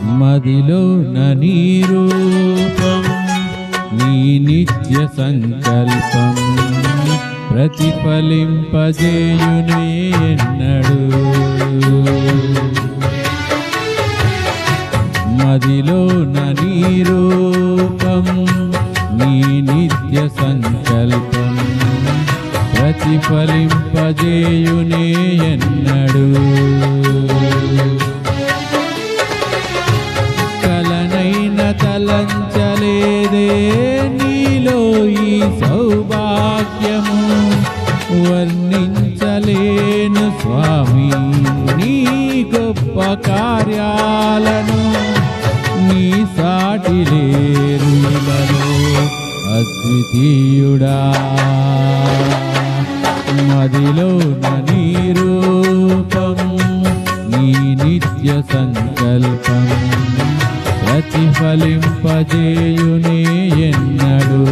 మదిలో నీ రూపం నీ నిత్య సంకల్పం ప్రతిఫలింపజేయునే ఎన్నడు. మదిలో నీ రూపం నీ నిత్య సంకల్పం ప్రతిఫలింపజేయునే ఎన్నడు. కలనైన తలంచలేదే నీలో ఈ సౌభాగ్యము, వర్ణించలేను స్వామి నీ గొప్ప కార్యాలను. నీ సాటి లేరు ఇలలో అద్వితీయుడా. మదిలో నీ రూపం నీ నిత్య సంకల్పం ప్రతిఫలింపజేయునే ఎన్నడు.